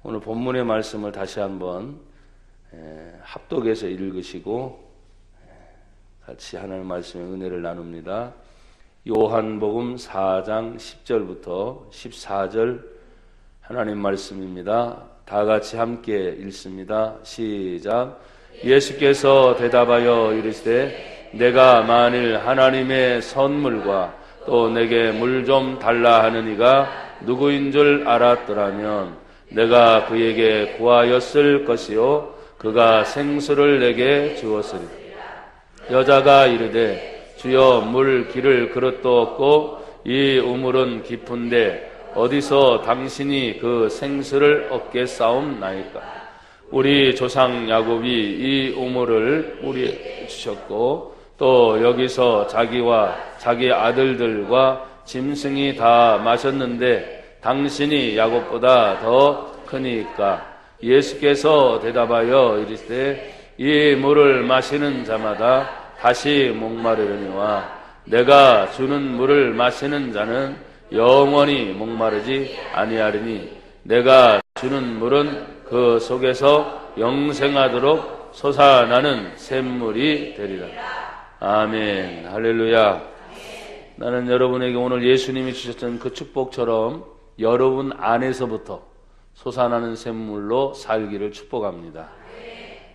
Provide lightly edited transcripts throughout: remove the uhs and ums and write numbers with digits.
오늘 본문의 말씀을 다시 한번 합독해서 읽으시고 같이 하나님의 말씀의 은혜를 나눕니다. 요한복음 4장 10절부터 14절 하나님 말씀입니다. 다 같이 함께 읽습니다. 시작. 예수께서 대답하여 이르시되 내가 만일 하나님의 선물과 또 내게 물 좀 달라 하는 이가 누구인 줄 알았더라면 내가 그에게 구하였을 것이요 그가 생수를 내게 주었으리라. 여자가 이르되 주여 물 기를 그릇도 없고 이 우물은 깊은데 어디서 당신이 그 생수를 얻겠사옵나이까. 우리 조상 야곱이 이 우물을 우리에게 주셨고 또 여기서 자기와 자기 아들들과 짐승이 다 마셨는데 당신이 야곱보다 더 크니까. 예수께서 대답하여 이르시되 이 물을 마시는 자마다 다시 목마르려니와 내가 주는 물을 마시는 자는 영원히 목마르지 아니하리니 내가 주는 물은 그 속에서 영생하도록 솟아나는 샘물이 되리라. 아멘. 할렐루야. 나는 여러분에게 오늘 예수님이 주셨던 그 축복처럼 여러분 안에서부터 솟아나는 샘물로 살기를 축복합니다.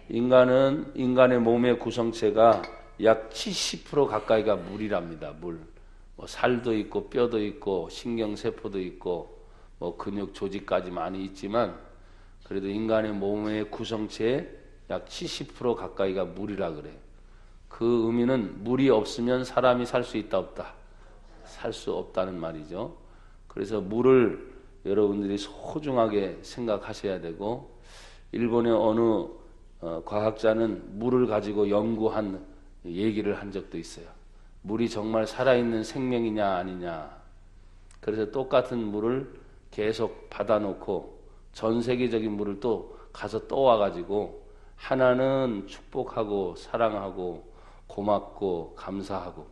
인간은 인간의 몸의 구성체가 약 70% 가까이가 물이랍니다. 물. 살도 있고 뼈도 있고 신경세포도 있고 근육 조직까지 많이 있지만 그래도 인간의 몸의 구성체의 약 70% 가까이가 물이라 그래요. 그 의미는 물이 없으면 사람이 살 수 있다 없다? 살 수 없다는 말이죠. 그래서 물을 여러분들이 소중하게 생각하셔야 되고, 일본의 어느 과학자는 물을 가지고 연구한 얘기를 한 적도 있어요. 물이 정말 살아있는 생명이냐 아니냐. 그래서 똑같은 물을 계속 받아놓고 전 세계적인 물을 또 가서 떠와가지고 하나는 축복하고 사랑하고 고맙고 감사하고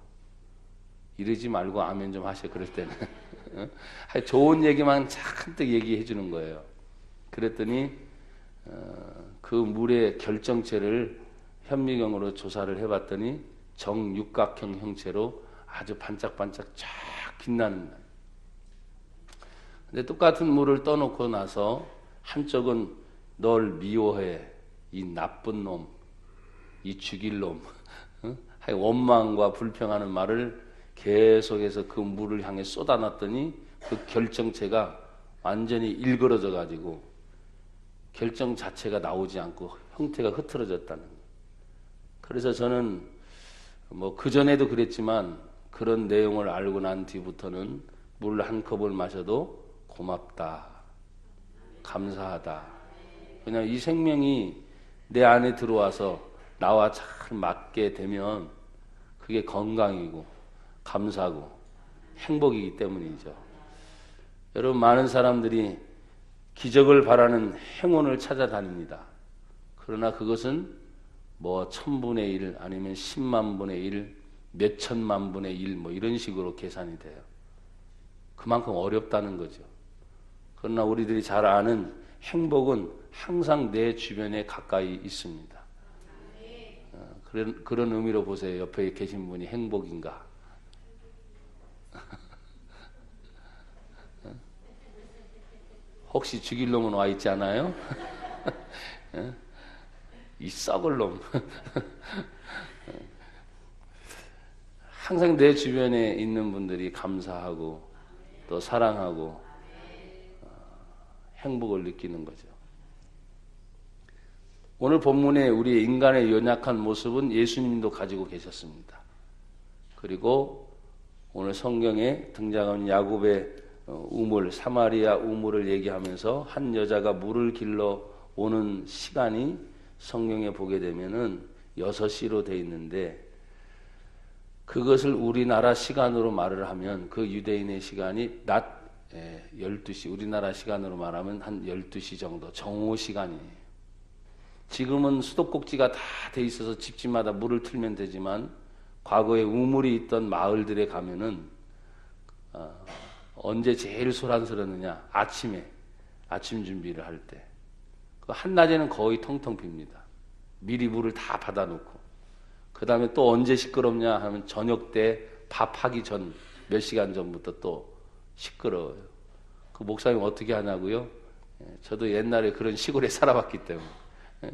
이러지 말고 아멘 좀 하셔. 그럴 때는 좋은 얘기만 잔뜩 얘기해 주는 거예요. 그랬더니 그 물의 결정체를 현미경으로 조사를 해봤더니 정육각형 형체로 아주 반짝반짝 쫙 빛나는. 근데 똑같은 물을 떠놓고 나서 한쪽은 널 미워해, 이 나쁜 놈, 이 죽일 놈, 원망과 불평하는 말을 계속해서 그 물을 향해 쏟아놨더니 그 결정체가 완전히 일그러져 가지고 결정 자체가 나오지 않고 형태가 흐트러졌다는 거예요. 그래서 저는 그전에도 그랬지만 그런 내용을 알고 난 뒤부터는 물 한 컵을 마셔도 고맙다, 감사하다. 그냥 이 생명이 내 안에 들어와서 나와 잘 맞게 되면 그게 건강이고 감사하고 행복이기 때문이죠. 여러분, 많은 사람들이 기적을 바라는 행운을 찾아다닙니다. 그러나 그것은 1000분의 1 아니면 10만 분의 1, 몇천만 분의 1 이런 식으로 계산이 돼요. 그만큼 어렵다는 거죠. 그러나 우리들이 잘 아는 행복은 항상 내 주변에 가까이 있습니다. 그런 의미로 보세요. 옆에 계신 분이 행복인가? 혹시 죽일 놈은 와 있지 않아요? 이 썩을 놈. 항상 내 주변에 있는 분들이 감사하고 또 사랑하고 행복을 느끼는 거죠. 오늘 본문에 우리 인간의 연약한 모습은 예수님도 가지고 계셨습니다. 그리고 오늘 성경에 등장하는 야곱의 우물, 사마리아 우물을 얘기하면서 한 여자가 물을 길러 오는 시간이 성경에 보게 되면은 6시로 돼 있는데, 그것을 우리나라 시간으로 말을 하면 그 유대인의 시간이 낮 12시, 우리나라 시간으로 말하면 한 12시 정도, 정오 시간이에요. 지금은 수도꼭지가 다 돼 있어서 집집마다 물을 틀면 되지만 과거에 우물이 있던 마을들에 가면은 언제 제일 소란스러웠느냐? 아침에 아침 준비를 할 때. 그 한낮에는 거의 텅텅 빕니다. 미리 물을 다 받아놓고. 그 다음에 또 언제 시끄럽냐 하면 저녁 때 밥하기 전 몇 시간 전부터 또 시끄러워요. 그 목사님 어떻게 하냐고요? 저도 옛날에 그런 시골에 살아봤기 때문에.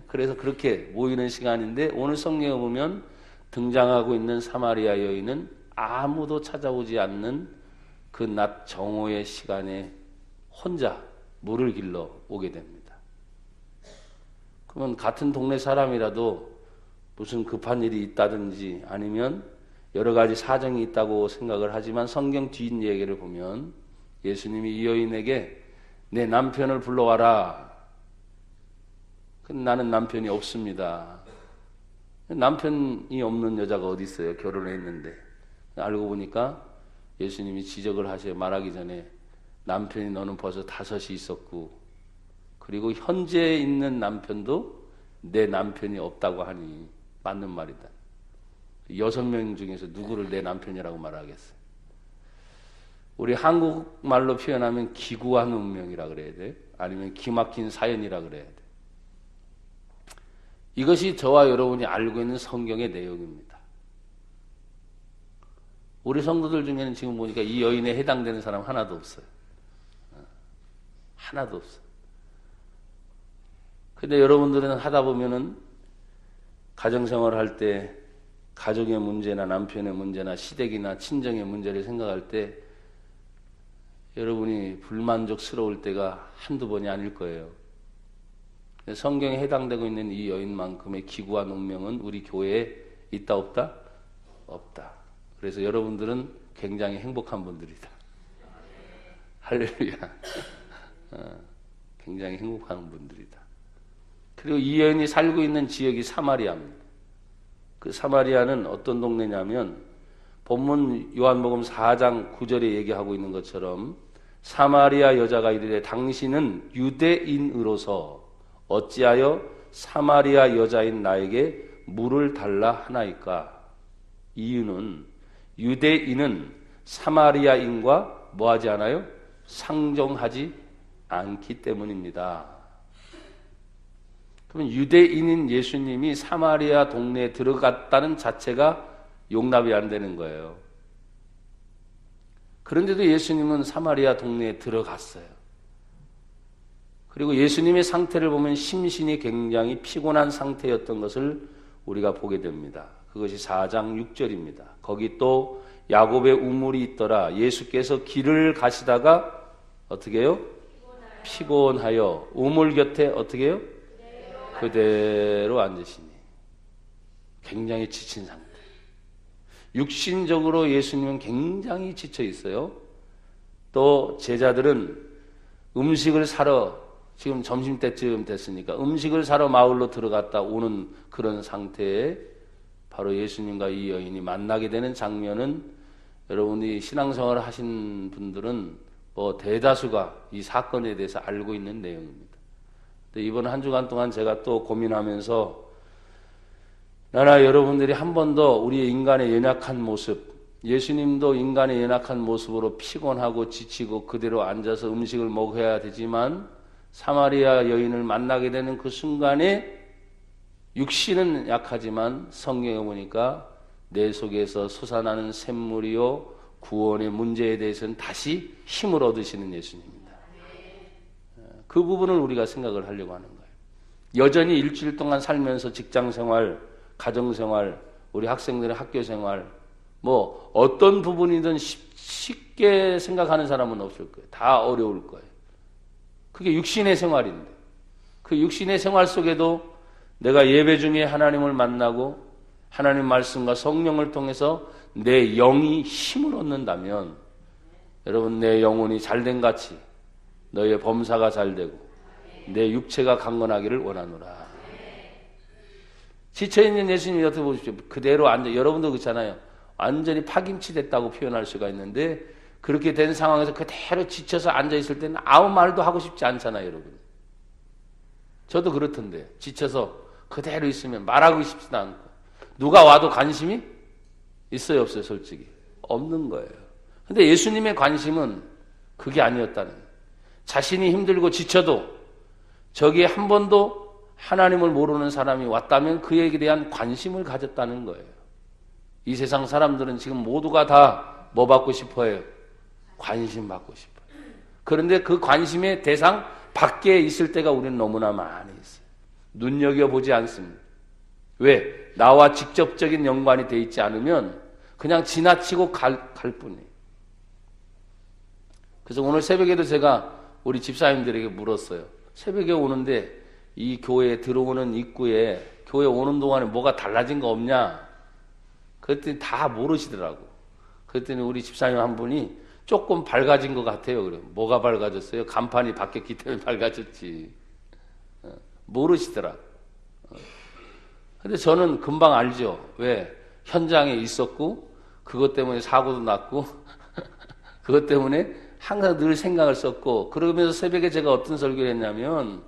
그래서 그렇게 모이는 시간인데 오늘 성경에 보면 등장하고 있는 사마리아 여인은 아무도 찾아오지 않는 그 낮 정오의 시간에 혼자 물을 길러 오게 됩니다. 그러면 같은 동네 사람이라도 무슨 급한 일이 있다든지 아니면 여러 가지 사정이 있다고 생각을 하지만 성경 뒷얘기를 보면 예수님이 이 여인에게 내 남편을 불러와라. 나는 남편이 없습니다. 남편이 없는 여자가 어디 있어요? 결혼을 했는데. 알고 보니까 예수님이 지적을 하셔요. 말하기 전에 남편이 너는 벌써 5이 있었고 그리고 현재 있는 남편도 내 남편이 없다고 하니 맞는 말이다. 6명 중에서 누구를 내 남편이라고 말하겠어요? 우리 한국말로 표현하면 기구한 운명이라 그래야 돼. 아니면 기막힌 사연이라 그래야 돼. 이것이 저와 여러분이 알고 있는 성경의 내용입니다. 우리 성도들 중에는 지금 보니까 이 여인에 해당되는 사람 하나도 없어요. 하나도 없어요. 근데 여러분들은 하다 보면은 가정생활을 할 때 가족의 문제나 남편의 문제나 시댁이나 친정의 문제를 생각할 때 여러분이 불만족스러울 때가 한두 번이 아닐 거예요. 성경에 해당되고 있는 이 여인만큼의 기구한 운명은 우리 교회에 있다 없다? 없다. 그래서 여러분들은 굉장히 행복한 분들이다. 할렐루야. 굉장히 행복한 분들이다. 그리고 이 여인이 살고 있는 지역이 사마리아입니다. 그 사마리아는 어떤 동네냐면 본문 요한복음 4장 9절에 얘기하고 있는 것처럼 사마리아 여자가 이르되 당신은 유대인으로서 어찌하여 사마리아 여자인 나에게 물을 달라 하나이까? 이유는 유대인은 사마리아인과 뭐하지 않아요? 상종하지 않기 때문입니다. 그러면 유대인인 예수님이 사마리아 동네에 들어갔다는 자체가 용납이 안 되는 거예요. 그런데도 예수님은 사마리아 동네에 들어갔어요. 그리고 예수님의 상태를 보면 심신이 굉장히 피곤한 상태였던 것을 우리가 보게 됩니다. 그것이 4장 6절입니다. 거기 또 야곱의 우물이 있더라. 예수께서 길을 가시다가 어떻게 해요? 피곤하여 우물 곁에 어떻게 해요? 그대로 앉으시니. 굉장히 지친 상태. 육신적으로 예수님은 굉장히 지쳐 있어요. 또 제자들은 음식을 사러 지금 점심때쯤 됐으니까 음식을 사러 마을로 들어갔다 오는 그런 상태에 바로 예수님과 이 여인이 만나게 되는 장면은 여러분이 신앙생활을 하신 분들은 대다수가 이 사건에 대해서 알고 있는 내용입니다. 근데 이번 한 주간 동안 제가 또 고민하면서 나나 여러분들이 한 번 더 우리의 인간의 연약한 모습, 예수님도 인간의 연약한 모습으로 피곤하고 지치고 그대로 앉아서 음식을 먹어야 되지만 사마리아 여인을 만나게 되는 그 순간에 육신은 약하지만 성경에 보니까 내 속에서 솟아나는 샘물이요 구원의 문제에 대해서는 다시 힘을 얻으시는 예수님입니다. 그 부분을 우리가 생각을 하려고 하는 거예요. 여전히 일주일 동안 살면서 직장생활, 가정생활, 우리 학생들의 학교생활 어떤 부분이든 쉽게 생각하는 사람은 없을 거예요. 다 어려울 거예요. 그게 육신의 생활인데 그 육신의 생활 속에도 내가 예배 중에 하나님을 만나고 하나님 말씀과 성령을 통해서 내 영이 힘을 얻는다면 여러분 내 영혼이 잘된 같이 너의 범사가 잘되고 내 육체가 강건하기를 원하노라. 지쳐있는 예수님이 어떻게 보십시오. 그대로 앉아. 여러분도 그렇잖아요. 완전히 파김치 됐다고 표현할 수가 있는데 그렇게 된 상황에서 그대로 지쳐서 앉아있을 때는 아무 말도 하고 싶지 않잖아요. 여러분. 저도 그렇던데 지쳐서 그대로 있으면 말하고 싶지도 않고 누가 와도 관심이 있어요 없어요? 솔직히 없는 거예요. 근데 예수님의 관심은 그게 아니었다는 거예요. 자신이 힘들고 지쳐도 저기에 한 번도 하나님을 모르는 사람이 왔다면 그에 대한 관심을 가졌다는 거예요. 이 세상 사람들은 지금 모두가 다 뭐 받고 싶어요? 관심 받고 싶어요. 그런데 그 관심의 대상 밖에 있을 때가 우리는 너무나 많이 있어요. 눈여겨보지 않습니다. 왜? 나와 직접적인 연관이 돼 있지 않으면 그냥 지나치고 갈 뿐이에요. 그래서 오늘 새벽에도 제가 우리 집사님들에게 물었어요. 새벽에 오는데 이 교회에 들어오는 입구에 교회 오는 동안에 뭐가 달라진 거 없냐? 그랬더니 다 모르시더라고. 그랬더니 우리 집사님 한 분이 조금 밝아진 것 같아요. 그래. 뭐가 밝아졌어요? 간판이 바뀌었기 때문에 밝아졌지. 모르시더라. 근데 저는 금방 알죠. 왜? 현장에 있었고 그것 때문에 사고도 났고 그것 때문에 항상 늘 생각을 썼고, 그러면서 새벽에 제가 어떤 설교를 했냐면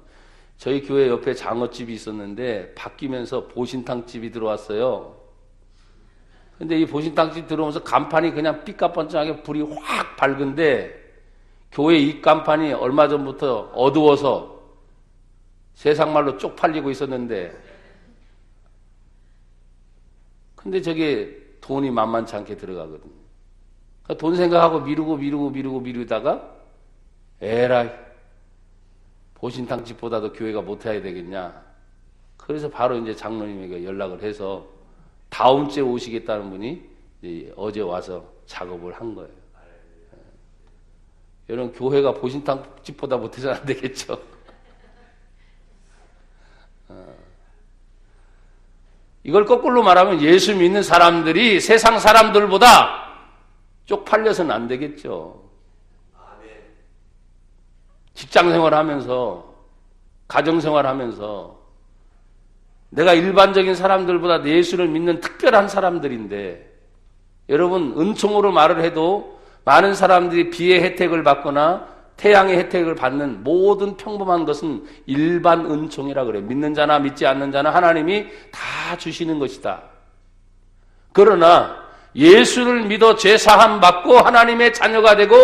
저희 교회 옆에 장어집이 있었는데 바뀌면서 보신탕집이 들어왔어요. 근데 이 보신탕집 들어오면서 간판이 그냥 삐까뻔쩍하게 불이 확 밝은데 교회 이 간판이 얼마 전부터 어두워서 세상말로 쪽팔리고 있었는데, 근데 저게 돈이 만만치 않게 들어가거든요. 그러니까 돈 생각하고 미루다가 에라이 보신탕집보다도 교회가 못해야 되겠냐. 그래서 바로 이제 장로님에게 연락을 해서 다음 주에 오시겠다는 분이 어제 와서 작업을 한 거예요. 여러분, 교회가 보신탕집보다 못해서는 안 되겠죠. 이걸 거꾸로 말하면 예수 믿는 사람들이 세상 사람들보다 쪽팔려서는 안 되겠죠. 직장생활하면서 가정생활하면서 내가 일반적인 사람들보다 예수를 믿는 특별한 사람들인데, 여러분, 은총으로 말을 해도 많은 사람들이 비의 혜택을 받거나 태양의 혜택을 받는 모든 평범한 것은 일반 은총이라 그래요. 믿는 자나 믿지 않는 자나 하나님이 다 주시는 것이다. 그러나 예수를 믿어 죄사함 받고 하나님의 자녀가 되고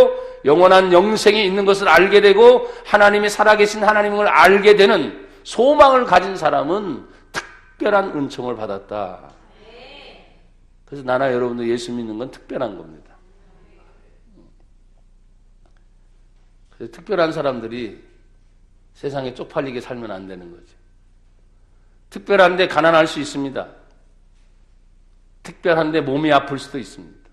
영원한 영생이 있는 것을 알게 되고 하나님이 살아계신 하나님을 알게 되는 소망을 가진 사람은 특별한 은총을 받았다. 그래서 나나 여러분도 예수 믿는 건 특별한 겁니다. 그래서 특별한 사람들이 세상에 쪽팔리게 살면 안 되는 거죠. 특별한데 가난할 수 있습니다. 특별한데 몸이 아플 수도 있습니다.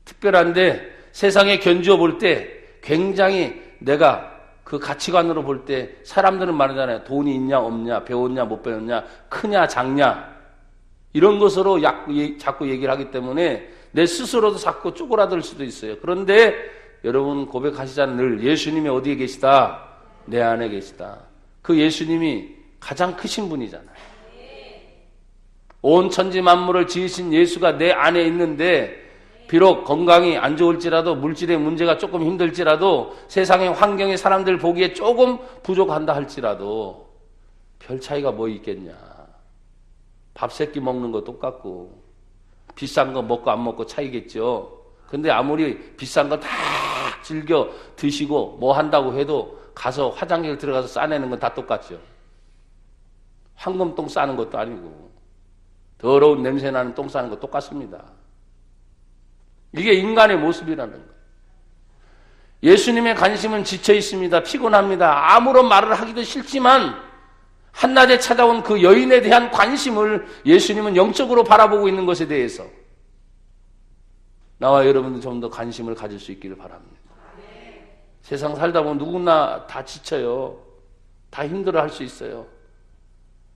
특별한데 세상에 견주어 볼 때 굉장히 내가 그 가치관으로 볼 때 사람들은 말하잖아요. 돈이 있냐 없냐, 배웠냐 못 배웠냐, 크냐 작냐, 이런 것으로 자꾸 얘기를 하기 때문에 내 스스로도 자꾸 쪼그라들 수도 있어요. 그런데 여러분 고백하시잖아요. 늘 예수님이 어디에 계시다? 내 안에 계시다. 그 예수님이 가장 크신 분이잖아요. 온 천지 만물을 지으신 예수가 내 안에 있는데, 비록 건강이 안 좋을지라도 물질의 문제가 조금 힘들지라도 세상의 환경이 사람들 보기에 조금 부족한다 할지라도 별 차이가 뭐 있겠냐. 밥 세 끼 먹는 거 똑같고 비싼 거 먹고 안 먹고 차이겠죠. 근데 아무리 비싼 거 다 즐겨 드시고 뭐 한다고 해도 가서 화장실 들어가서 싸내는 건 다 똑같죠. 황금똥 싸는 것도 아니고 더러운 냄새 나는 똥 싸는 거 똑같습니다. 이게 인간의 모습이라는 거예요. 예수님의 관심은 지쳐 있습니다. 피곤합니다. 아무런 말을 하기도 싫지만 한낮에 찾아온 그 여인에 대한 관심을 예수님은 영적으로 바라보고 있는 것에 대해서 나와 여러분도 좀 더 관심을 가질 수 있기를 바랍니다. 세상 살다 보면 누구나 다 지쳐요. 다 힘들어 할 수 있어요.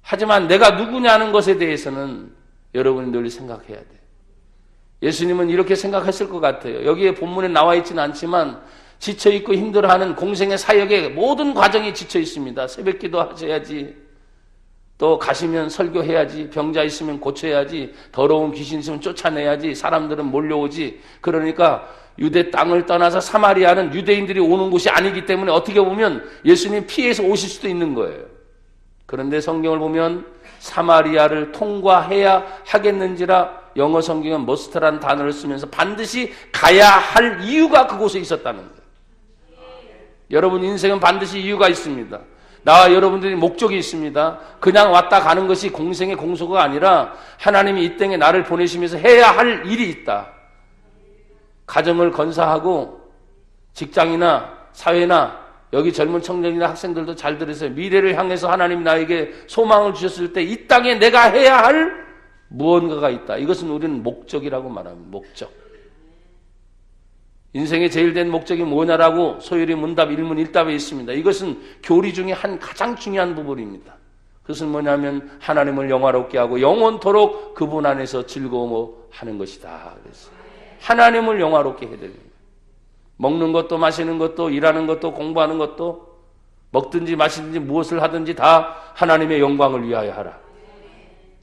하지만 내가 누구냐는 것에 대해서는 여러분이 늘 생각해야 돼요. 예수님은 이렇게 생각했을 것 같아요. 여기에 본문에 나와 있지는 않지만 지쳐있고 힘들어하는 공생의 사역의 모든 과정이 지쳐 있습니다. 새벽기도 하셔야지, 또 가시면 설교해야지, 병자 있으면 고쳐야지, 더러운 귀신 있으면 쫓아내야지, 사람들은 몰려오지. 그러니까 유대 땅을 떠나서 사마리아는 유대인들이 오는 곳이 아니기 때문에 어떻게 보면 예수님 피해서 오실 수도 있는 거예요. 그런데 성경을 보면 사마리아를 통과해야 하겠는지라 영어 성경은 must라는 단어를 쓰면서 반드시 가야 할 이유가 그곳에 있었다는 거예요. 여러분 인생은 반드시 이유가 있습니다. 나와 여러분들이 목적이 있습니다. 그냥 왔다 가는 것이 공생의 공소가 아니라 하나님이 이 땅에 나를 보내시면서 해야 할 일이 있다. 가정을 건사하고 직장이나 사회나 여기 젊은 청년이나 학생들도 잘 들으세요. 미래를 향해서 하나님 나에게 소망을 주셨을 때 이 땅에 내가 해야 할 무언가가 있다. 이것은 우리는 목적이라고 말합니다. 목적. 인생의 제일 된 목적이 뭐냐라고 소율이 문답 일문일답에 있습니다. 이것은 교리 중에 한 가장 중요한 부분입니다. 그것은 뭐냐면 하나님을 영화롭게 하고 영원토록 그분 안에서 즐거워하는 것이다. 그래서 하나님을 영화롭게 해드립니다. 먹는 것도 마시는 것도 일하는 것도 공부하는 것도 먹든지 마시든지 무엇을 하든지 다 하나님의 영광을 위하여 하라.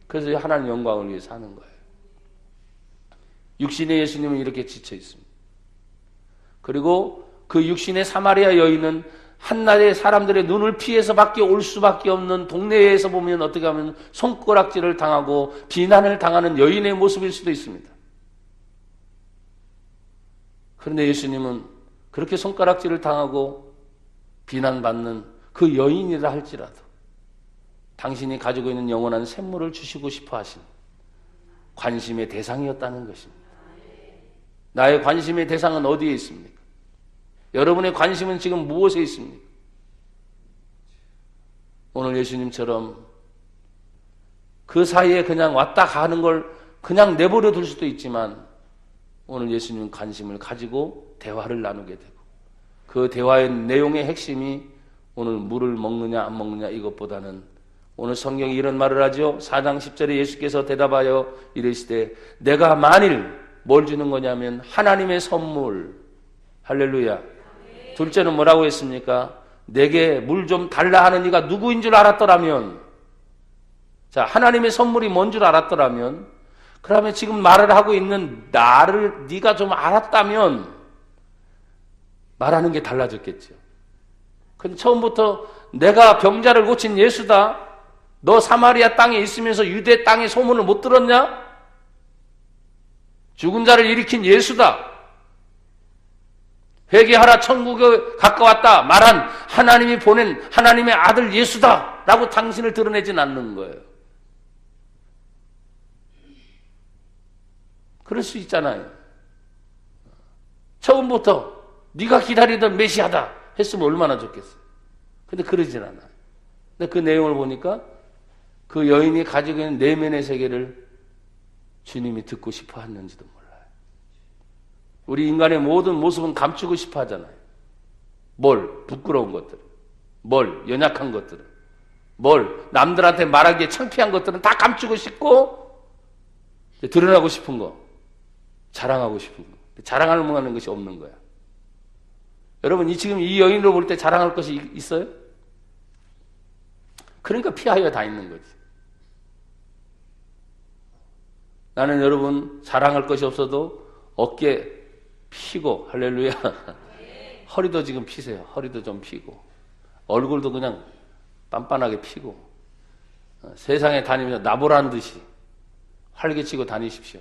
그래서 하나님 영광을 위해서 하는 거예요. 육신의 예수님은 이렇게 지쳐 있습니다. 그리고 그 육신의 사마리아 여인은 한날에 사람들의 눈을 피해서 밖에 올 수밖에 없는 동네에서 보면 어떻게 하면 손가락질을 당하고 비난을 당하는 여인의 모습일 수도 있습니다. 그런데 예수님은 그렇게 손가락질을 당하고 비난받는 그 여인이라 할지라도 당신이 가지고 있는 영원한 샘물을 주시고 싶어 하신 관심의 대상이었다는 것입니다. 나의 관심의 대상은 어디에 있습니까? 여러분의 관심은 지금 무엇에 있습니까? 오늘 예수님처럼 그 사이에 그냥 왔다 가는 걸 그냥 내버려 둘 수도 있지만 오늘 예수님은 관심을 가지고 대화를 나누게 되고 그 대화의 내용의 핵심이 오늘 물을 먹느냐 안 먹느냐 이것보다는 오늘 성경이 이런 말을 하죠. 4장 10절에 예수께서 대답하여 이르시되 내가 만일 뭘 주는 거냐면 하나님의 선물. 할렐루야. 둘째는 뭐라고 했습니까? 내게 물 좀 달라 하는 이가 누구인 줄 알았더라면, 자, 하나님의 선물이 뭔 줄 알았더라면, 그러면 지금 말을 하고 있는 나를 네가 좀 알았다면 말하는 게 달라졌겠죠. 근데 처음부터 내가 병자를 고친 예수다. 너 사마리아 땅에 있으면서 유대 땅의 소문을 못 들었냐? 죽은 자를 일으킨 예수다. 회개하라 천국에 가까웠다 말한 하나님이 보낸 하나님의 아들 예수다 라고 당신을 드러내진 않는 거예요. 그럴 수 있잖아요. 처음부터 네가 기다리던 메시아다 했으면 얼마나 좋겠어요. 근데 그러진 않아요. 근데 그 내용을 보니까 그 여인이 가지고 있는 내면의 세계를 주님이 듣고 싶어 했는지도 몰라요. 우리 인간의 모든 모습은 감추고 싶어 하잖아요. 뭘? 부끄러운 것들. 뭘? 연약한 것들은. 뭘? 남들한테 말하기에 창피한 것들은 다 감추고 싶고 드러나고 싶은 거. 자랑하고 싶은 거. 자랑할 만한 것이 없는 거야. 여러분, 지금 이 여인으로 볼 때 자랑할 것이 있어요? 그러니까 피하여 다니는 거지. 나는 여러분 자랑할 것이 없어도 어깨 피고 할렐루야 허리도 지금 피세요. 허리도 좀 피고 얼굴도 그냥 빤빤하게 피고 세상에 다니면서 나보란 듯이 활개치고 다니십시오.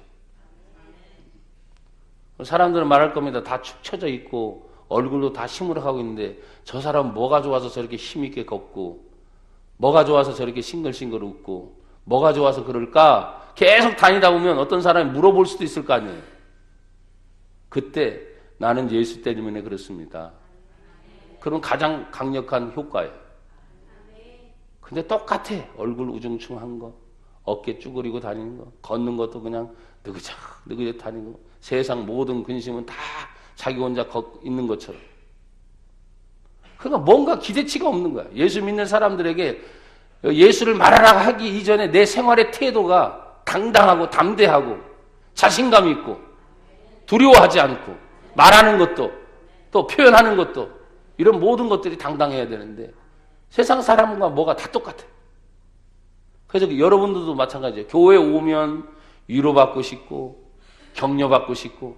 사람들은 말할 겁니다. 다 축 처져 있고 얼굴도 다 시무룩하고 있는데 저 사람은 뭐가 좋아서 저렇게 힘있게 걷고 뭐가 좋아서 저렇게 싱글싱글 웃고 뭐가 좋아서 그럴까? 계속 다니다 보면 어떤 사람이 물어볼 수도 있을 거 아니에요. 그때 나는 예수 때문에 그렇습니다. 그럼 가장 강력한 효과예요. 근데 똑같아. 얼굴 우중충한 거, 어깨 쭈그리고 다니는 거, 걷는 것도 그냥 느그적 다니는 거, 세상 모든 근심은 다 자기 혼자 있는 것처럼. 그러니까 뭔가 기대치가 없는 거야. 예수 믿는 사람들에게 예수를 말하라 하기 이전에 내 생활의 태도가 당당하고 담대하고 자신감 있고 두려워하지 않고 말하는 것도 또 표현하는 것도 이런 모든 것들이 당당해야 되는데 세상 사람과 뭐가 다 똑같아. 그래서 여러분들도 마찬가지예요. 교회 오면 위로받고 싶고 격려받고 싶고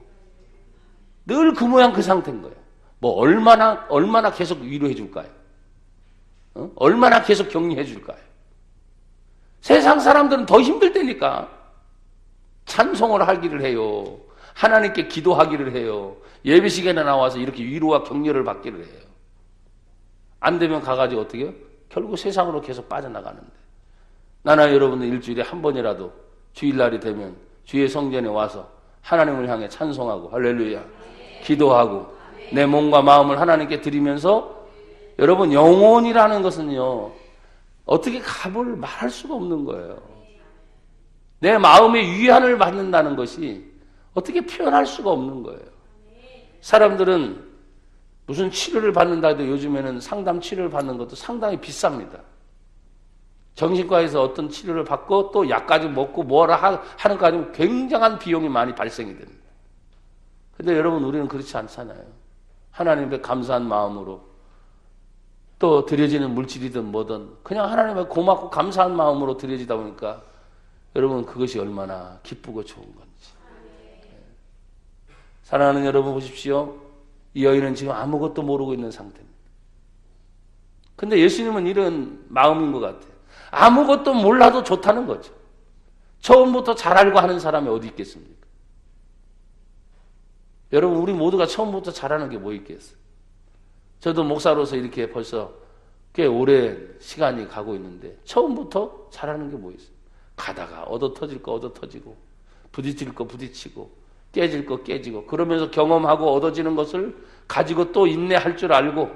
늘 그 모양 그 상태인 거예요. 뭐 얼마나 계속 위로해 줄까요? 얼마나 계속 격려해 줄까요? 세상 사람들은 더 힘들 때니까 찬송을 하기를 해요. 하나님께 기도하기를 해요. 예배 시간에 나와서 이렇게 위로와 격려를 받기를 해요. 안 되면 가가지고 어떻게 해요? 결국 세상으로 계속 빠져나가는데, 나나 여러분들 일주일에 한 번이라도 주일날이 되면 주의 성전에 와서 하나님을 향해 찬송하고 할렐루야 기도하고 내 몸과 마음을 하나님께 드리면서, 여러분 영혼이라는 것은요 어떻게 값을 말할 수가 없는 거예요. 내 마음의 위안을 받는다는 것이 어떻게 표현할 수가 없는 거예요. 사람들은 무슨 치료를 받는다 해도 요즘에는 상담 치료를 받는 것도 상당히 비쌉니다. 정신과에서 어떤 치료를 받고 또 약까지 먹고 뭐라 하는까지 굉장한 비용이 많이 발생이 됩니다. 근데 여러분 우리는 그렇지 않잖아요. 하나님께 감사한 마음으로, 또 드려지는 물질이든 뭐든 그냥 하나님께 고맙고 감사한 마음으로 드려지다 보니까 여러분 그것이 얼마나 기쁘고 좋은 건지. 사랑하는 여러분 보십시오. 이 여인은 지금 아무것도 모르고 있는 상태입니다. 근데 예수님은 이런 마음인 것 같아요. 아무것도 몰라도 좋다는 거죠. 처음부터 잘 알고 하는 사람이 어디 있겠습니까? 여러분 우리 모두가 처음부터 잘하는 게 뭐 있겠어요? 저도 목사로서 이렇게 벌써 꽤 오랜 시간이 가고 있는데 처음부터 잘하는 게 뭐 있어요? 가다가 얻어 터질 거 얻어 터지고 부딪힐 거 부딪히고 깨질 거 깨지고, 그러면서 경험하고 얻어지는 것을 가지고 또 인내할 줄 알고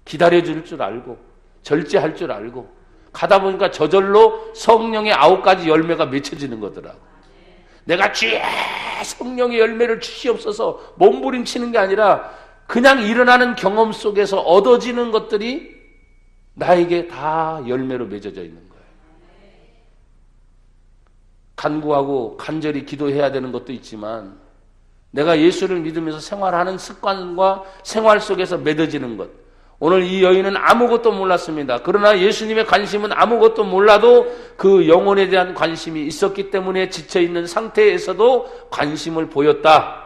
기다려줄 줄 알고 절제할 줄 알고 가다 보니까 저절로 성령의 9가지 열매가 맺혀지는 거더라고. 내가 주의 성령의 열매를 주시옵소서 몸부림치는 게 아니라 그냥 일어나는 경험 속에서 얻어지는 것들이 나에게 다 열매로 맺어져 있는 거예요. 간구하고 간절히 기도해야 되는 것도 있지만 내가 예수를 믿으면서 생활하는 습관과 생활 속에서 맺어지는 것. 오늘 이 여인은 아무것도 몰랐습니다. 그러나 예수님의 관심은 아무것도 몰라도 그 영혼에 대한 관심이 있었기 때문에 지쳐있는 상태에서도 관심을 보였다.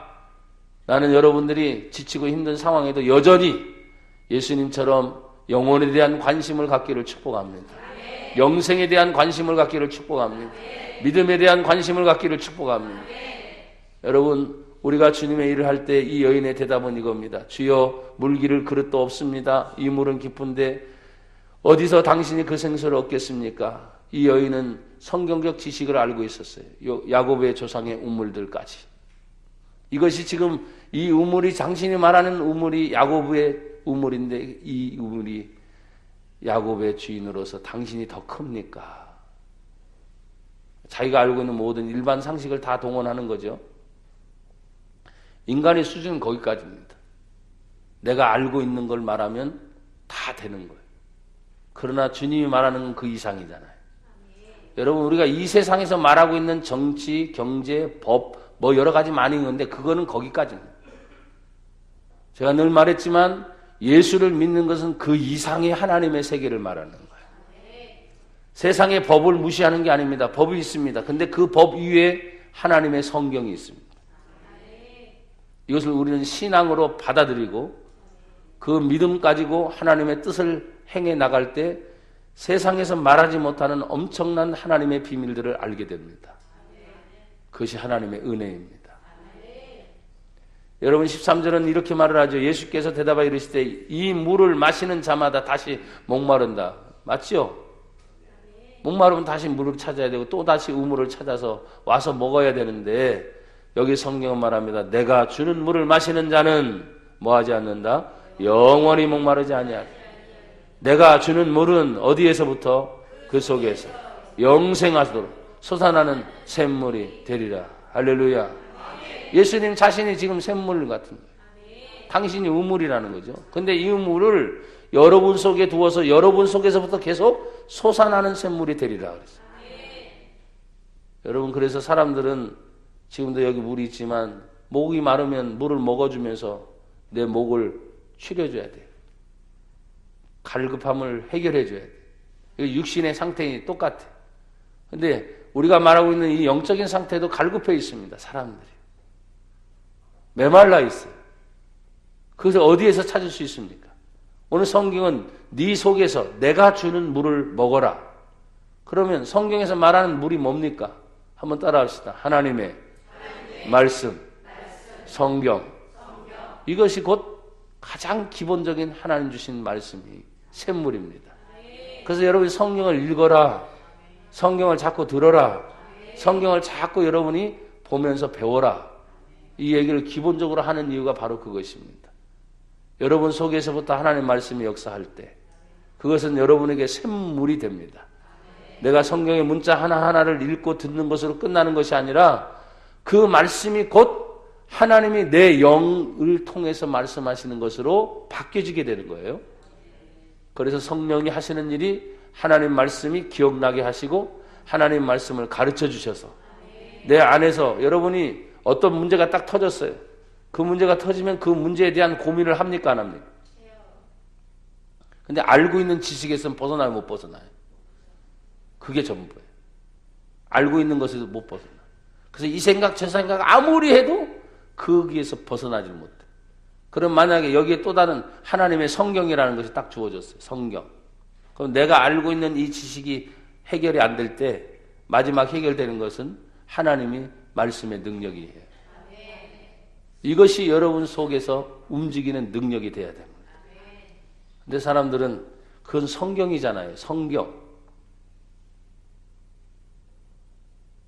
나는 여러분들이 지치고 힘든 상황에도 여전히 예수님처럼 영혼에 대한 관심을 갖기를 축복합니다. 영생에 대한 관심을 갖기를 축복합니다. 믿음에 대한 관심을 갖기를 축복합니다. 여러분 우리가 주님의 일을 할 때 이 여인의 대답은 이겁니다. 주여 물기를 그릇도 없습니다. 이 물은 깊은데 어디서 당신이 그 생수를 얻겠습니까? 이 여인은 성경적 지식을 알고 있었어요. 야곱의 조상의 우물들까지. 이것이 지금 이 우물이 당신이 말하는 우물이 야곱의 우물인데 이 우물이 야곱의 주인으로서 당신이 더 큽니까? 자기가 알고 있는 모든 일반 상식을 다 동원하는 거죠. 인간의 수준은 거기까지입니다. 내가 알고 있는 걸 말하면 다 되는 거예요. 그러나 주님이 말하는 건 그 이상이잖아요. 여러분 우리가 이 세상에서 말하고 있는 정치, 경제, 법 뭐 여러 가지 많이 있는데 그거는 거기까지입니다. 제가 늘 말했지만 예수를 믿는 것은 그 이상의 하나님의 세계를 말하는 거예요. 세상의 법을 무시하는 게 아닙니다. 법이 있습니다. 근데 그 법 위에 하나님의 성경이 있습니다. 이것을 우리는 신앙으로 받아들이고 그 믿음 가지고 하나님의 뜻을 행해 나갈 때 세상에서 말하지 못하는 엄청난 하나님의 비밀들을 알게 됩니다. 그것이 하나님의 은혜입니다. 여러분 13절은 이렇게 말을 하죠. 예수께서 대답하여 이르시되 이 물을 마시는 자마다 다시 목마른다. 맞죠? 목마르면 다시 물을 찾아야 되고 또 다시 우물을 찾아서 와서 먹어야 되는데 여기 성경은 말합니다. 내가 주는 물을 마시는 자는 뭐하지 않는다? 영원히 목마르지 아니하리라. 내가 주는 물은 어디에서부터? 그 속에서 영생하도록 솟아나는 샘물이 되리라. 할렐루야. 예수님 자신이 지금 샘물 같은 거예요. 당신이 우물이라는 거죠. 근데 이 우물을 여러분 속에 두어서 여러분 속에서부터 계속 솟아나는 샘물이 되리라 그랬어요. 여러분 그래서 사람들은 지금도 여기 물이 있지만 목이 마르면 물을 먹어주면서 내 목을 추려줘야 돼요. 갈급함을 해결해줘야 돼요. 육신의 상태이 똑같아요. 근데 우리가 말하고 있는 이 영적인 상태도 갈급해 있습니다. 사람들이. 메말라 있어요. 그래서 어디에서 찾을 수 있습니까? 오늘 성경은 네 속에서 내가 주는 물을 먹어라. 그러면 성경에서 말하는 물이 뭡니까? 한번 따라합시다. 하나님의 말씀, 성경. 이것이 곧 가장 기본적인 하나님 주신 말씀이 샘물입니다. 그래서 여러분이 성경을 읽어라. 성경을 자꾸 들어라. 성경을 자꾸 여러분이 보면서 배워라. 이 얘기를 기본적으로 하는 이유가 바로 그것입니다. 여러분 속에서부터 하나님의 말씀이 역사할 때 그것은 여러분에게 샘물이 됩니다. 내가 성경의 문자 하나하나를 읽고 듣는 것으로 끝나는 것이 아니라 그 말씀이 곧 하나님이 내 영을 통해서 말씀하시는 것으로 바뀌어지게 되는 거예요. 그래서 성령이 하시는 일이 하나님 말씀이 기억나게 하시고 하나님 말씀을 가르쳐 주셔서 내 안에서 여러분이 어떤 문제가 딱 터졌어요. 그 문제가 터지면 그 문제에 대한 고민을 합니까 안 합니까? 근데 알고 있는 지식에서는 벗어나요 못 벗어나요? 그게 전부예요. 알고 있는 것에서 못 벗어나. 그래서 이 생각 저 생각 아무리 해도 거기에서 벗어나지 못해. 그럼 만약에 여기에 또 다른 하나님의 성경이라는 것이 딱 주어졌어요. 성경. 그럼 내가 알고 있는 이 지식이 해결이 안 될 때 마지막 해결되는 것은 하나님이 말씀의 능력이에요. 이것이 여러분 속에서 움직이는 능력이 돼야 됩니다. 근데 사람들은 그건 성경이잖아요. 성경.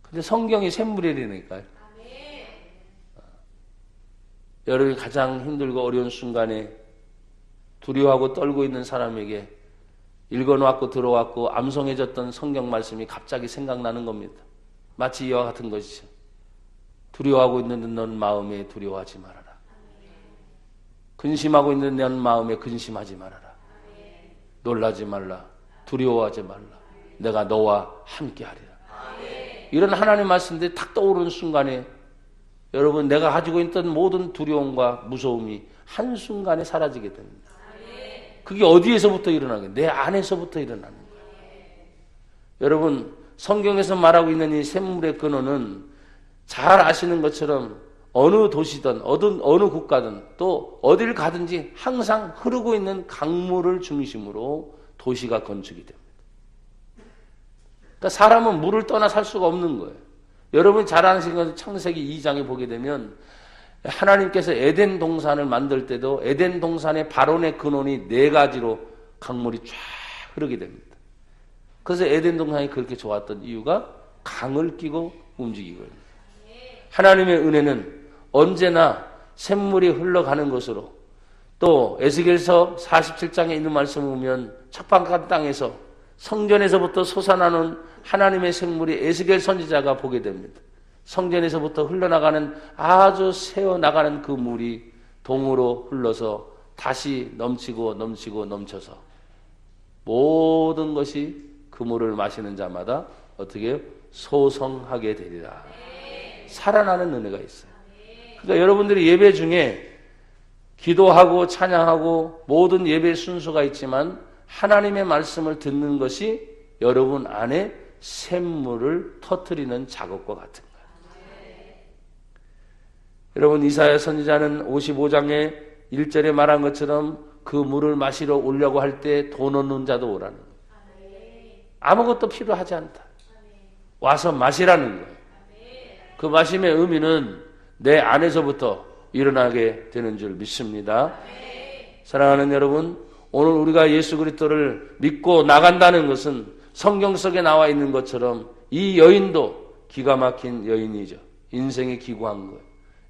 근데 성경이 샘물이라니까요. 여러분이 가장 힘들고 어려운 순간에 두려워하고 떨고 있는 사람에게 읽어놓았고 들어왔고 암송해졌던 성경 말씀이 갑자기 생각나는 겁니다. 마치 이와 같은 것이죠. 두려워하고 있는 넌 마음에 두려워하지 말아라. 근심하고 있는 넌 마음에 근심하지 말아라. 놀라지 말라. 두려워하지 말라. 내가 너와 함께하리라. 이런 하나님의 말씀들이 탁 떠오르는 순간에 여러분 내가 가지고 있던 모든 두려움과 무서움이 한순간에 사라지게 됩니다. 그게 어디에서부터 일어나는 거예요? 내 안에서부터 일어나는 거예요. 여러분 성경에서 말하고 있는 이 샘물의 근원은 잘 아시는 것처럼 어느 도시든 어느 국가든 또 어딜 가든지 항상 흐르고 있는 강물을 중심으로 도시가 건축이 됩니다. 그러니까 사람은 물을 떠나 살 수가 없는 거예요. 여러분이 잘 아시는 것은 창세기 2장에 보게 되면 하나님께서 에덴 동산을 만들 때도 에덴 동산의 발원의 근원이 4가지로 강물이 쫙 흐르게 됩니다. 그래서 에덴 동산이 그렇게 좋았던 이유가 강을 끼고 움직이거든요. 하나님의 은혜는 언제나 샘물이 흘러가는 것으로 또 에스겔서 47장에 있는 말씀을 보면 척박한 땅에서 성전에서부터 솟아나는 하나님의 샘물이 에스겔 선지자가 보게 됩니다. 성전에서부터 흘러나가는 아주 새어나가는 그 물이 동으로 흘러서 다시 넘치고 넘쳐서 모든 것이 그 물을 마시는 자마다 어떻게 소성하게 되리라. 살아나는 은혜가 있어요. 그러니까 여러분들이 예배 중에 기도하고 찬양하고 모든 예배 순서가 있지만 하나님의 말씀을 듣는 것이 여러분 안에 샘물을 터뜨리는 작업과 같은 거예요. 여러분 이사야 선지자는 55장에 1절에 말한 것처럼 그 물을 마시러 오려고 할 때 돈 없는 자도 오라는 거예요. 아무것도 필요하지 않다. 와서 마시라는 거예요. 그 마심의 의미는 내 안에서부터 일어나게 되는 줄 믿습니다. 사랑하는 여러분, 오늘 우리가 예수 그리스도를 믿고 나간다는 것은 성경 속에 나와 있는 것처럼 이 여인도 기가 막힌 여인이죠. 인생에 기구한 거예요.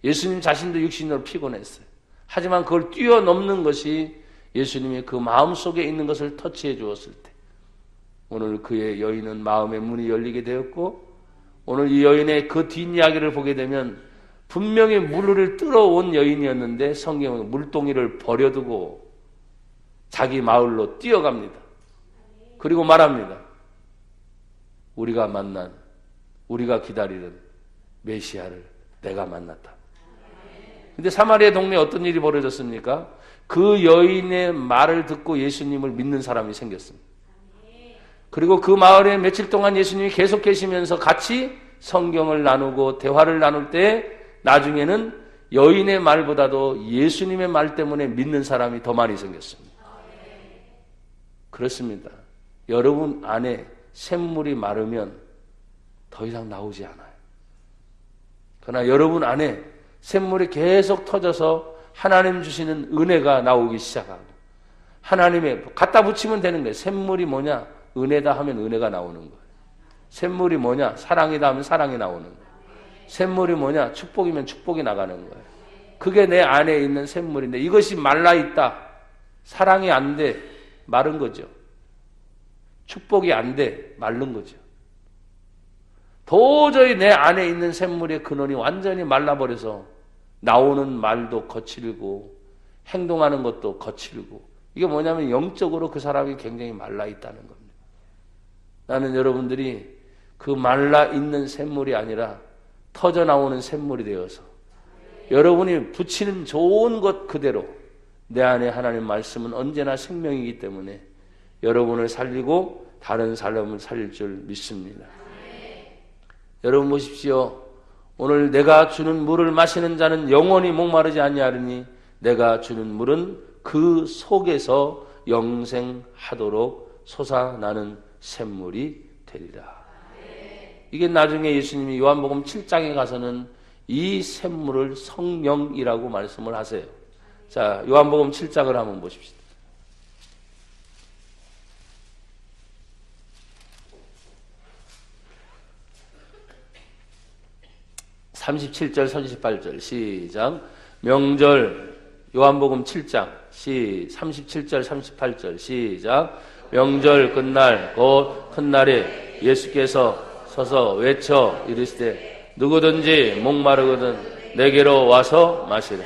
예수님 자신도 육신으로 피곤했어요. 하지만 그걸 뛰어넘는 것이 예수님이 그 마음속에 있는 것을 터치해 주었을 때 오늘 그의 여인은 마음의 문이 열리게 되었고 오늘 이 여인의 그 뒷이야기를 보게 되면 분명히 물을 뚫어온 여인이었는데 성경은 물동이를 버려두고 자기 마을로 뛰어갑니다. 그리고 말합니다. 우리가 기다리던 메시아를 내가 만났다. 근데 사마리아 동네에 어떤 일이 벌어졌습니까? 그 여인의 말을 듣고 예수님을 믿는 사람이 생겼습니다. 그리고 그 마을에 며칠 동안 예수님이 계속 계시면서 같이 성경을 나누고 대화를 나눌 때 나중에는 여인의 말보다도 예수님의 말 때문에 믿는 사람이 더 많이 생겼습니다. 그렇습니다. 여러분 안에 샘물이 마르면 더 이상 나오지 않아요. 그러나 여러분 안에 샘물이 계속 터져서 하나님 주시는 은혜가 나오기 시작하고 하나님의 갖다 붙이면 되는 거예요. 샘물이 뭐냐? 은혜다 하면 은혜가 나오는 거예요. 샘물이 뭐냐? 사랑이다 하면 사랑이 나오는 거예요. 샘물이 뭐냐? 축복이면 축복이 나가는 거예요. 그게 내 안에 있는 샘물인데 이것이 말라있다. 사랑이 안 돼. 마른 거죠. 축복이 안 돼. 마른 거죠. 도저히 내 안에 있는 샘물의 근원이 완전히 말라버려서 나오는 말도 거칠고 행동하는 것도 거칠고 이게 뭐냐면 영적으로 그 사람이 굉장히 말라있다는 겁니다. 나는 여러분들이 그 말라있는 샘물이 아니라 터져나오는 샘물이 되어서 여러분이 붙이는 좋은 것 그대로 내 안에 하나님 말씀은 언제나 생명이기 때문에 여러분을 살리고 다른 사람을 살릴 줄 믿습니다. 여러분 보십시오. 오늘 내가 주는 물을 마시는 자는 영원히 목마르지 아니하리니 내가 주는 물은 그 속에서 영생하도록 솟아나는 샘물이 되리라. 이게 나중에 예수님이 요한복음 7장에 가서는 이 샘물을 성령이라고 말씀을 하세요. 자, 요한복음 7장을 한번 보십시다. 37절 38절 시작. 명절 요한복음 7장 37절 38절 시작. 명절 끝날 곧 큰 날에 예수께서 서서 외쳐 이르시되 누구든지 목마르거든 내게로 와서 마시라.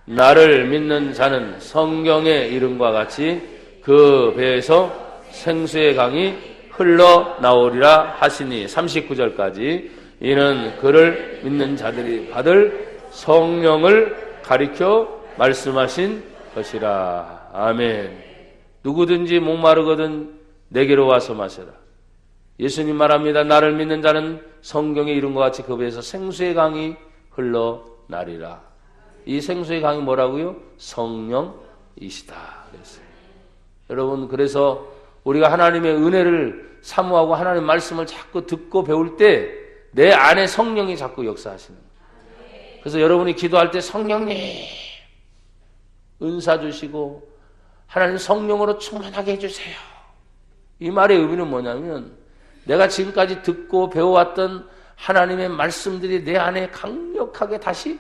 나를 믿는 자는 성경의 이름과 같이 그 배에서 생수의 강이 흘러나오리라 하시니 39절까지 이는 그를 믿는 자들이 받을 성령을 가리켜 말씀하신 것이라. 아멘. 누구든지 목마르거든 내게로 와서 마셔라. 예수님 말합니다. 나를 믿는 자는 성경의 이름과 같이 그 배에서 생수의 강이 흘러나리라. 이 생수의 강이 뭐라고요? 성령이시다 그랬어요. 여러분, 그래서 우리가 하나님의 은혜를 사모하고 하나님의 말씀을 자꾸 듣고 배울 때 내 안에 성령이 자꾸 역사하시는 거예요. 그래서 여러분이 기도할 때 성령님 은사 주시고 하나님 성령으로 충만하게 해주세요. 이 말의 의미는 뭐냐면 내가 지금까지 듣고 배워왔던 하나님의 말씀들이 내 안에 강력하게 다시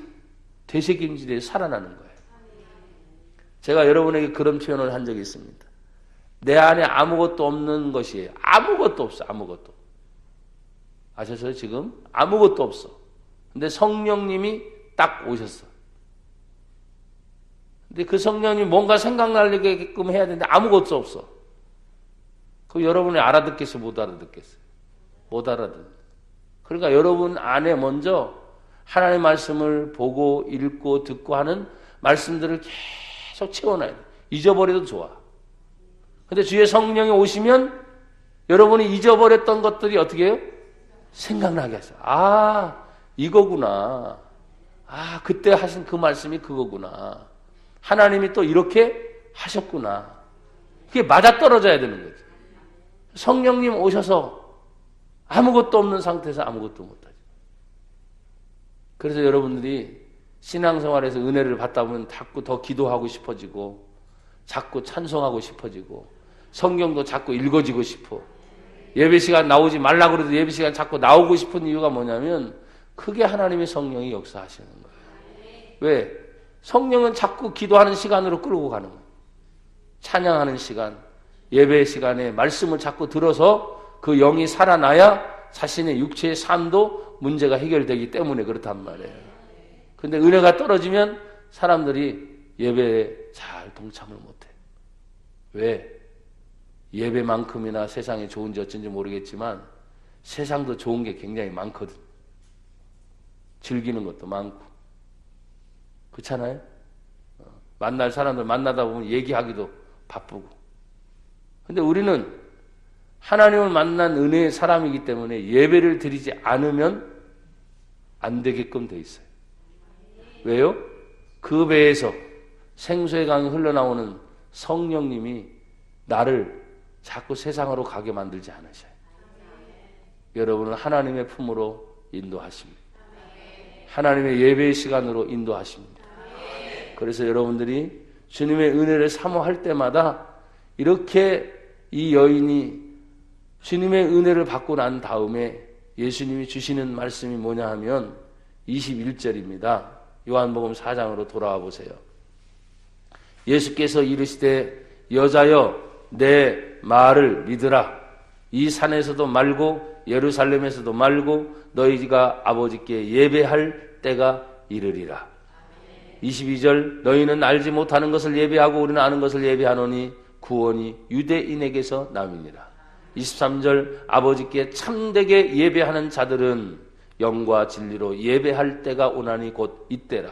되새김질에 살아나는 거예요. 제가 여러분에게 그런 표현을 한 적이 있습니다. 내 안에 아무것도 없는 것이에요. 아무것도 없어. 아무것도. 아셨어요? 지금? 아무것도 없어. 근데 성령님이 딱 오셨어. 근데 그 성령님이 뭔가 생각나게끔 해야 되는데 아무것도 없어. 그럼 여러분이 알아듣겠어요? 못 알아듣겠어요? 못 알아듣. 그러니까 여러분 안에 먼저 하나님의 말씀을 보고 읽고 듣고 하는 말씀들을 계속 채워놔야 돼. 잊어버려도 좋아. 근데 주의 성령이 오시면 여러분이 잊어버렸던 것들이 어떻게 해요? 생각나게 하세요. 아, 이거구나. 아, 그때 하신 그 말씀이 그거구나. 하나님이 또 이렇게 하셨구나. 그게 맞아떨어져야 되는 거죠. 성령님 오셔서 아무것도 없는 상태에서 아무것도 못하죠. 그래서 여러분들이 신앙생활에서 은혜를 받다 보면 자꾸 더 기도하고 싶어지고 자꾸 찬송하고 싶어지고 성경도 자꾸 읽어지고 싶어. 예배 시간 나오지 말라고 그래도 예배 시간 자꾸 나오고 싶은 이유가 뭐냐면 그게 하나님의 성령이 역사하시는 거예요. 왜? 성령은 자꾸 기도하는 시간으로 끌고 가는 거예요. 찬양하는 시간, 예배 시간에 말씀을 자꾸 들어서 그 영이 살아나야 자신의 육체의 삶도 문제가 해결되기 때문에 그렇단 말이에요. 근데 은혜가 떨어지면 사람들이 예배에 잘 동참을 못해요. 왜? 예배만큼이나 세상에 좋은지 어쩐지 모르겠지만 세상도 좋은 게 굉장히 많거든. 즐기는 것도 많고. 그렇잖아요? 만날 사람들 만나다 보면 얘기하기도 바쁘고. 근데 우리는 하나님을 만난 은혜의 사람이기 때문에 예배를 드리지 않으면 안 되게끔 돼 있어요. 왜요? 그 배에서 생수의 강이 흘러나오는 성령님이 나를 자꾸 세상으로 가게 만들지 않으셔요. 여러분은 하나님의 품으로 인도하십니다. 하나님의 예배의 시간으로 인도하십니다. 그래서 여러분들이 주님의 은혜를 사모할 때마다 이렇게 이 여인이 주님의 은혜를 받고 난 다음에 예수님이 주시는 말씀이 뭐냐 하면 21절입니다. 요한복음 4장으로 돌아와 보세요. 예수께서 이르시되 여자여 내 말을 믿으라. 이 산에서도 말고 예루살렘에서도 말고 너희가 아버지께 예배할 때가 이르리라. 22절 너희는 알지 못하는 것을 예배하고 우리는 아는 것을 예배하노니 구원이 유대인에게서 남이니라. 23절 아버지께 참되게 예배하는 자들은 영과 진리로 예배할 때가 오나니 곧 이때라.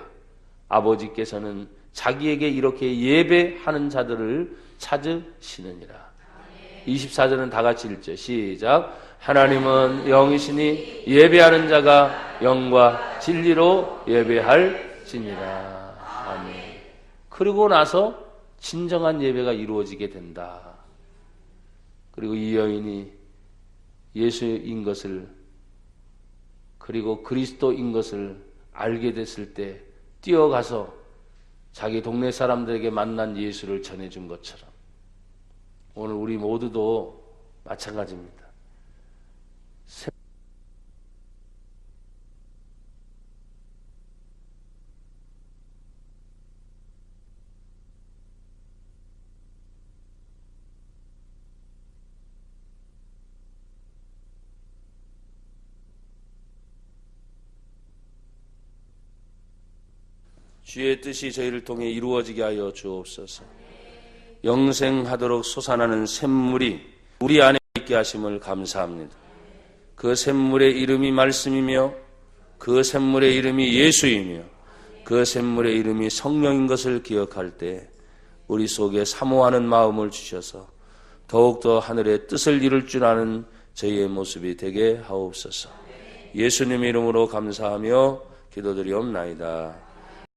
아버지께서는 자기에게 이렇게 예배하는 자들을 찾으시느니라. 24절은 다 같이 읽죠. 시작. 하나님은 영이시니 예배하는 자가 영과 진리로 예배할지니라. 아멘. 그리고 나서 진정한 예배가 이루어지게 된다. 그리고 이 여인이 예수인 것을 그리고 그리스도인 것을 알게 됐을 때 뛰어가서 자기 동네 사람들에게 만난 예수를 전해준 것처럼 오늘 우리 모두도 마찬가지입니다. 주의 뜻이 저희를 통해 이루어지게 하여 주옵소서. 영생하도록 솟아나는 샘물이 우리 안에 있게 하심을 감사합니다. 그 샘물의 이름이 말씀이며 그 샘물의 이름이 예수이며 그 샘물의 이름이 성령인 것을 기억할 때 우리 속에 사모하는 마음을 주셔서 더욱더 하늘의 뜻을 이룰 줄 아는 저희의 모습이 되게 하옵소서. 예수님의 이름으로 감사하며 기도드리옵나이다.